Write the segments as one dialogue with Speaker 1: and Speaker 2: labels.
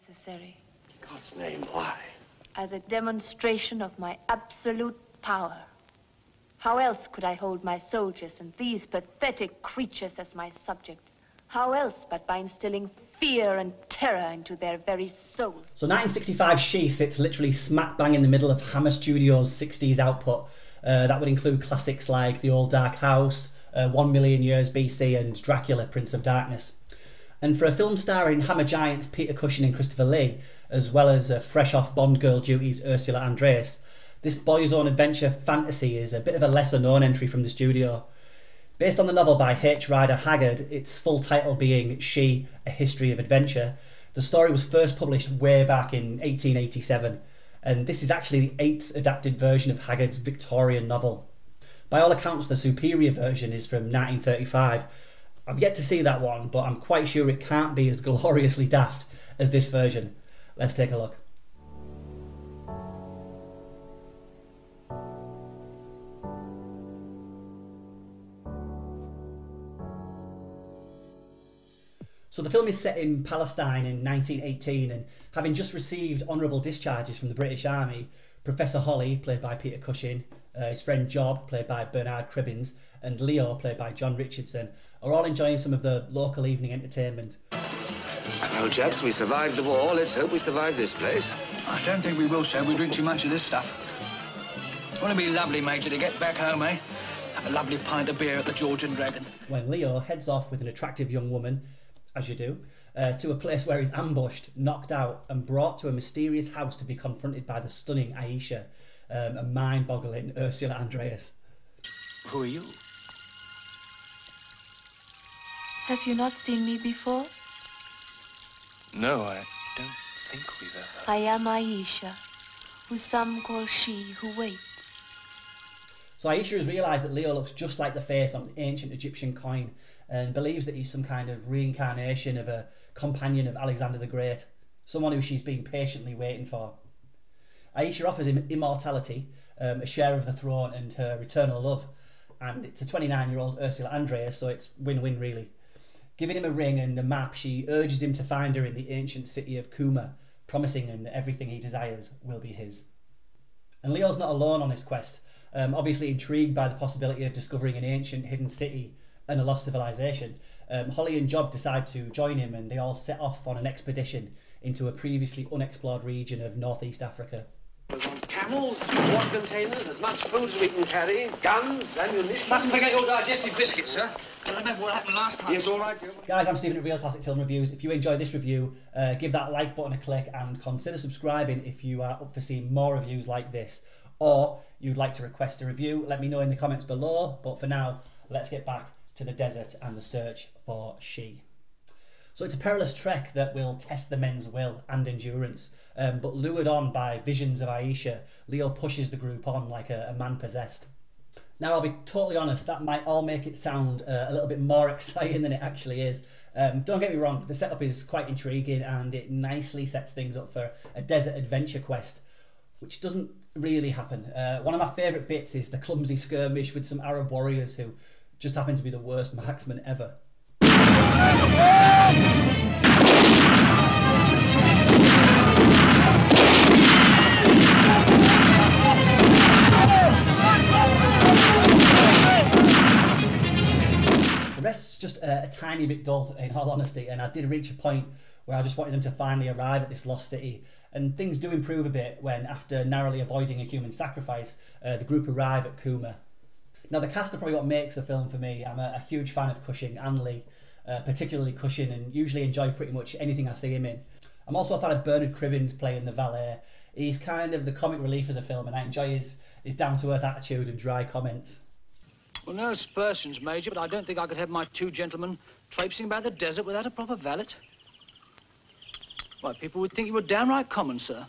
Speaker 1: necessary.
Speaker 2: In God's name, why?
Speaker 1: As a demonstration of my absolute power. How else could I hold my soldiers and these pathetic creatures as my subjects? How else but by instilling fear and terror into their very souls?
Speaker 3: So 1965 She sits literally smack bang in the middle of Hammer Studios' 60s output. That would include classics like The Old Dark House, 1 Million Years BC and Dracula, Prince of Darkness. And for a film starring Hammer giants Peter Cushing and Christopher Lee, as well as fresh off Bond girl duties Ursula Andress, this boy's own adventure fantasy is a bit of a lesser known entry from the studio. Based on the novel by H. Rider Haggard, its full title being She, A History of Adventure, the story was first published way back in 1887, and this is actually the 8th adapted version of Haggard's Victorian novel. By all accounts, the superior version is from 1935. I've yet to see that one, but I'm quite sure it can't be as gloriously daft as this version. Let's take a look. So the film is set in Palestine in 1918, and having just received honourable discharges from the British Army, Professor Holly, played by Peter Cushing, his friend Job, played by Bernard Cribbins, and Leo, played by John Richardson, are all enjoying some of the local evening entertainment.
Speaker 2: Well, chaps, we survived the war. Let's hope we survive this place.
Speaker 4: I don't think we will, sir. We drink too much of this stuff. Wouldn't it be lovely, Major, to get back home, eh? Have a lovely pint of beer at the George and Dragon.
Speaker 3: When Leo heads off with an attractive young woman, as you do, to a place where he's ambushed, knocked out, and brought to a mysterious house to be confronted by the stunning Ayesha, a mind-boggling Ursula Andress.
Speaker 4: Who are you?
Speaker 1: Have you not seen me before?
Speaker 4: No, I don't think we've ever.
Speaker 1: I am Ayesha, who some call she who waits.
Speaker 3: So Ayesha has realised that Leo looks just like the face on an ancient Egyptian coin, and believes that he's some kind of reincarnation of a companion of Alexander the Great, someone who she's been patiently waiting for. Ayesha offers him immortality, a share of the throne and her eternal love, and it's a 29-year-old Ursula Andress, so it's win-win really. Giving him a ring and a map, she urges him to find her in the ancient city of Kuma, promising him that everything he desires will be his. And Leo's not alone on this quest, obviously intrigued by the possibility of discovering an ancient hidden city and a lost civilization. Holly and Job decide to join him, and they all set off on an expedition into a previously unexplored region of northeast Africa.
Speaker 2: We want camels, water containers, as much food as we can carry, guns, ammunition.
Speaker 4: Mustn't forget your digestive biscuits, sir. I remember what happened last time.
Speaker 2: Yes, all right.
Speaker 3: Guys, I'm Stephen at Real Classic Film Reviews. If you enjoyed this review, give that like button a click and consider subscribing if you are up for seeing more reviews like this, or you'd like to request a review. Let me know in the comments below, but for now, let's get back to the desert and the search for She. So it's a perilous trek that will test the men's will and endurance, but lured on by visions of Ayesha, Leo pushes the group on like a man possessed. Now, I'll be totally honest, that might all make it sound a little bit more exciting than it actually is. Don't get me wrong, the setup is quite intriguing and it nicely sets things up for a desert adventure quest, which doesn't really happen. One of my favourite bits is the clumsy skirmish with some Arab warriors who just happen to be the worst marksmen ever. The rest's just a tiny bit dull, in all honesty, and I did reach a point where I just wanted them to finally arrive at this lost city, and things do improve a bit when, after narrowly avoiding a human sacrifice, the group arrive at Kuma. Now, the cast are probably what makes the film for me. I'm a huge fan of Cushing and Lee, particularly Cushing, and usually enjoy pretty much anything I see him in. I'm also a fan of Bernard Cribbins playing the valet. He's kind of the comic relief of the film, and I enjoy his down-to-earth attitude and dry comments.
Speaker 4: Well, no aspersions, Major, but I don't think I could have my two gentlemen traipsing about the desert without a proper valet. Why, people would think you were downright common, sir.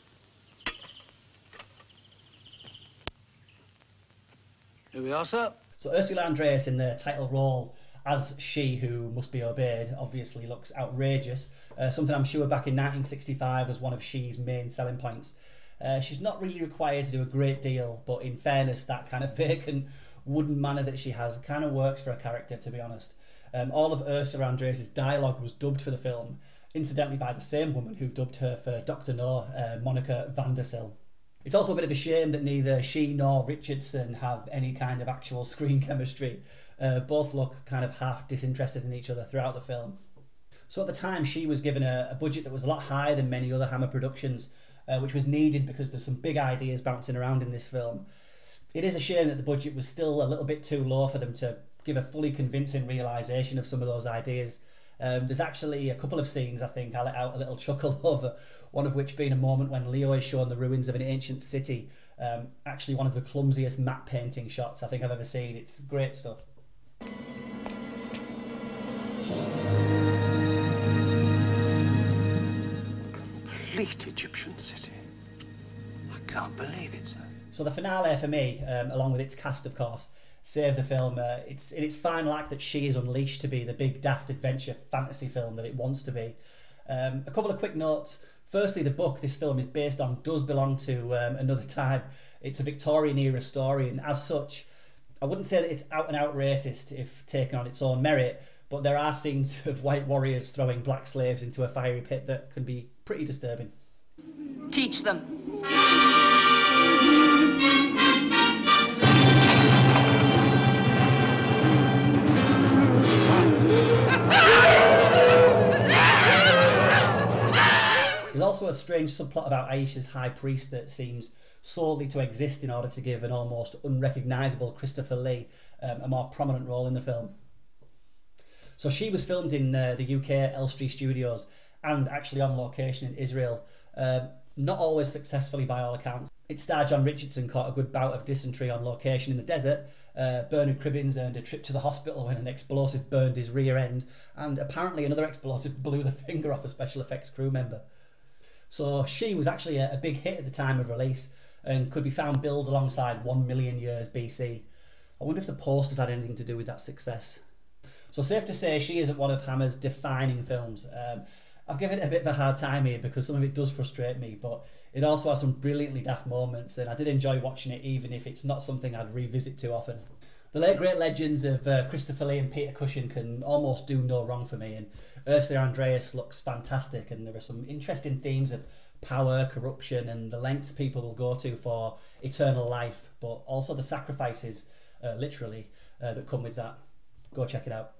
Speaker 4: Here we are, sir.
Speaker 3: So Ursula Andress in the title role as She Who Must Be Obeyed obviously looks outrageous, something I'm sure back in 1965 was one of She's main selling points. She's not really required to do a great deal, but in fairness, that kind of vacant wooden manner that she has kind of works for a character, to be honest. All of Ursula Andress's dialogue was dubbed for the film, incidentally by the same woman who dubbed her for Dr. No, Monica Vandersil. It's also a bit of a shame that neither she nor Richardson have any kind of actual screen chemistry. Both look kind of half disinterested in each other throughout the film. So at the time, she was given a budget that was a lot higher than many other Hammer productions, which was needed because there's some big ideas bouncing around in this film. It is a shame that the budget was still a little bit too low for them to give a fully convincing realisation of some of those ideas. There's actually a couple of scenes, I think, I let out a little chuckle over, one of which being a moment when Leo is shown the ruins of an ancient city. Actually one of the clumsiest matte painting shots I think I've ever seen. It's great stuff.
Speaker 2: Complete Egyptian city. I can't believe it, sir.
Speaker 3: So the finale for me, along with its cast of course, save the film. It's in its final act that she is unleashed to be the big daft adventure fantasy film that it wants to be. A couple of quick notes. Firstly, the book this film is based on does belong to another time. It's a Victorian era story, and as such, I wouldn't say that it's out and out racist if taken on its own merit, but there are scenes of white warriors throwing black slaves into a fiery pit that can be pretty disturbing.
Speaker 1: Teach them.
Speaker 3: There's also a strange subplot about Ayesha's high priest that seems solely to exist in order to give an almost unrecognisable Christopher Lee a more prominent role in the film. So she was filmed in the UK Elstree Studios and actually on location in Israel, not always successfully by all accounts. Its star John Richardson caught a good bout of dysentery on location in the desert. Bernard Cribbins earned a trip to the hospital when an explosive burned his rear end, and apparently another explosive blew the finger off a special effects crew member. So she was actually a big hit at the time of release and could be found billed alongside 1 million years BC. I wonder if the posters had anything to do with that success. So safe to say she isn't one of Hammer's defining films. I've given it a bit of a hard time here because some of it does frustrate me, but it also has some brilliantly daft moments, and I did enjoy watching it even if it's not something I'd revisit too often. The late great legends of Christopher Lee and Peter Cushing can almost do no wrong for me, and Ursula Andress looks fantastic, and there are some interesting themes of power, corruption, and the lengths people will go to for eternal life, but also the sacrifices, literally, that come with that. Go check it out.